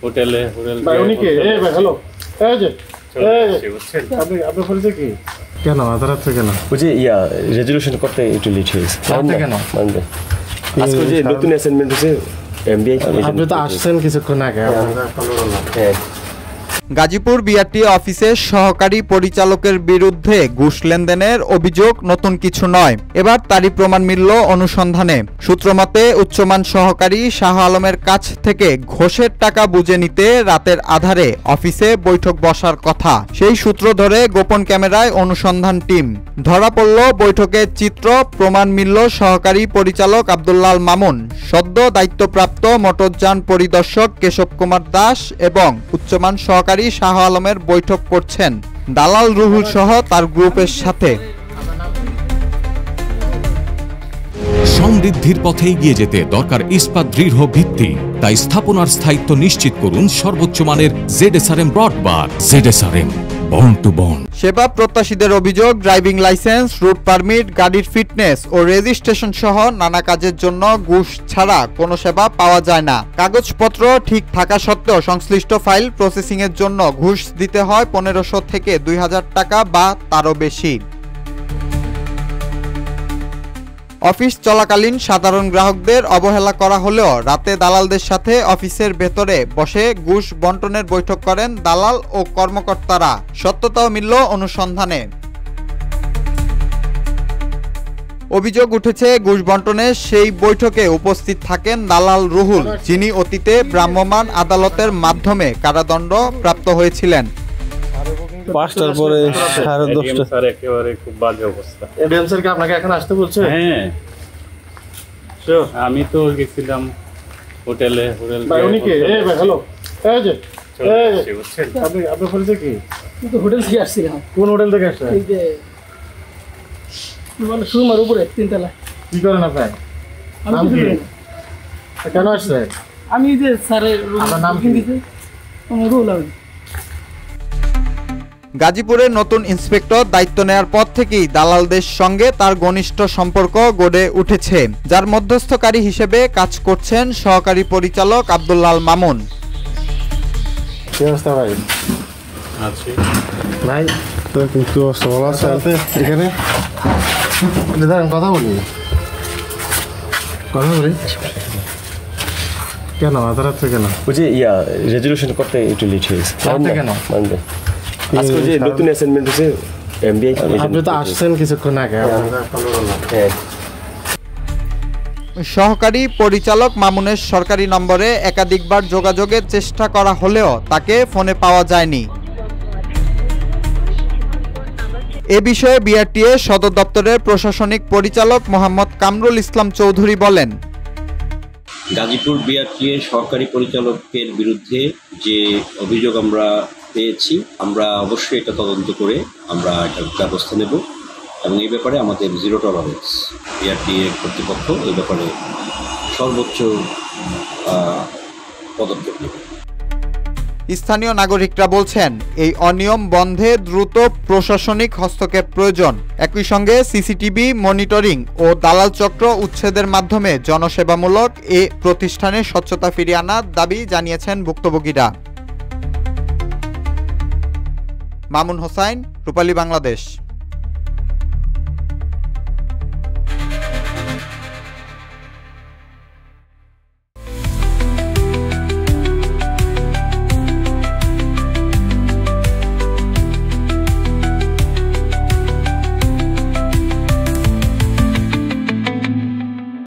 হোটেলে ভাই উনি কে? এই ভাই হ্যালো, এই যে আপনি বলতে কি কেন আদালতে কেন? ওই যে রেজুলেশন করতে একটু লেট হয়েছে। কেন মানবে আজকে যে নতুন অ্যাসাইনমেন্ট হয়েছে এমবিআই। আপনি তো আসছেন কিছুক্ষণ আগে। হ্যাঁ, গাজীপুর বিআরটি অফিসের সহকারী পরিচালকের বিরুদ্ধে ঘুষ লেনদেনের অভিযোগ নতুন কিছু নয়, এবার তারই প্রমাণ মিলল অনুসন্ধানে। সূত্রমতে উচ্চমান সহকারী শাহ আলমের কাছ থেকে ঘোষের টাকা বুঝে নিতে রাতের আধারে অফিসে বৈঠক বসার কথা। সেই সূত্র ধরে গোপন ক্যামেরায় অনুসন্ধান টিম। ধরা পড়ল বৈঠকের চিত্র, প্রমাণ মিলল সহকারী পরিচালক আব্দুল্লাল মামুন, সদ্য দায়িত্বপ্রাপ্ত মোটরযান পরিদর্শক কেশব কুমার দাস এবং উচ্চমান সহকারী শাহ আলমের বৈঠক করছেন দালাল রুহুল সহ তার গ্রুপের সাথে। সমৃদ্ধির পথে এগিয়ে যেতে দরকার ইস্পাত দৃঢ় ভিত্তি, তাই স্থাপনার স্থায়িত্ব নিশ্চিত করুন সর্বোচ্চ মানের ZSRM ব্রডবার। ZSRM bond to bond. সেবা প্রত্যাশীদের অভিযোগ, ড্রাইভিং লাইসেন্স, রুট পারমিট, গাড়ির ফিটনেস ও রেজিস্ট্রেশন সহ নানা কাজের জন্য ঘুষ ছাড়া কোনো সেবা পাওয়া যায় না। কাগজপত্র ঠিক থাকা সত্ত্বেও সংশ্লিষ্ট ফাইল প্রসেসিং এর জন্য ঘুষ দিতে হয় 1500 থেকে 2000 টাকা বা তারও বেশি। অফিস চলাকালীন সাধারণ গ্রাহকদের অবহেলা করা হলেও রাতে দালালদের সাথে অফিসের ভেতরে বসে ঘুষ বন্টনের বৈঠক করেন দালাল ও কর্মকর্তারা। সত্যতাও মিলল অনুসন্ধানে। অভিযোগ উঠেছে ঘুষ বন্টনের সেই বৈঠকে উপস্থিত থাকেন দালাল রুহুল, যিনি অতীতে ভ্রাম্যমাণ আদালতের মাধ্যমে কারাদণ্ড প্রাপ্ত হয়েছিলেন। 5টার পরে 10:30 স্যার একেবারে খুব বাজে অবস্থা। এডিএম স্যার কি আপনাকে এখন আসতে বলছে? হ্যাঁ, আমি তো গেছিলাম হোটেলে। ভাই উনি কে? এই ভাই হ্যালো, এই যে আপনি বলতে কি হোটেল থেকে আসছিলাম। কোন হোটেল থেকে আসছেন? এই যে সুমার উপরে 3 তলা। কি করেন আপনি? নাম কি? কেন আসছেন? আমি যে স্যারের নাম কি? রুল আমি। গাজীপুরের নতুন ইন্সপেক্টর দায়িত্ব নেয়ার পর থেকেই দালালদের সঙ্গে তার ঘনিষ্ঠ সম্পর্ক গড়ে উঠেছে, যার মধ্যস্থকারী হিসেবে কাজ করছেন সহকারী পরিচালক আব্দুল্লাল মামুন। কি অবস্থা ভাই? আছি ভাই তো কিন্তু ভালো আছে এখানে? কথা বলি কেন আদালতে কেন? ওই যে রেজুলেশন করতে একটু লেট হয়েছে। কেন? মানবে আজকে যে নতুন অ্যাসাইনমেন্ট হয়েছে এমবিআই। আপনি তো আসছেন কিছুক্ষণ আগে। হ্যাঁ, সহকারী পরিচালক মামুনের সরকারি নম্বরে একাধিকবার যোগাযোগের চেষ্টা করা হলেও তাকে ফোনে পাওয়া যায়নি। এ বিষয়ে বিআরটিএ সদর দপ্তরের প্রশাসনিক পরিচালক মোহাম্মদ কামরুল ইসলাম চৌধুরী বলেন, গাজীপুর বিআরটিএ সহকারী পরিচালকের বিরুদ্ধে যে অভিযোগ আমরা পেয়েছি, আমরা অবশ্যই এটা তদন্ত করে আমরা এটা ব্যবস্থা নেব এবং এই ব্যাপারে আমাদের জিরো টলারেন্স। বিআরটিএ কর্তৃপক্ষ এই ব্যাপারে সর্বোচ্চ পদক্ষেপ নেবে। স্থানীয় নাগরিকরা বলছেন, এই অনিয়ম বন্ধে দ্রুত প্রশাসনিক হস্তক্ষেপ প্রয়োজন। একই সঙ্গে সিসিটিভি মনিটরিং ও দালাল চক্র উচ্ছেদের মাধ্যমে জনসেবামূলক এ প্রতিষ্ঠানে স্বচ্ছতা ফিরিয়ে আনার দাবি জানিয়েছেন ভুক্তভোগীরা। মামুন হোসাইন, রূপালী বাংলাদেশ।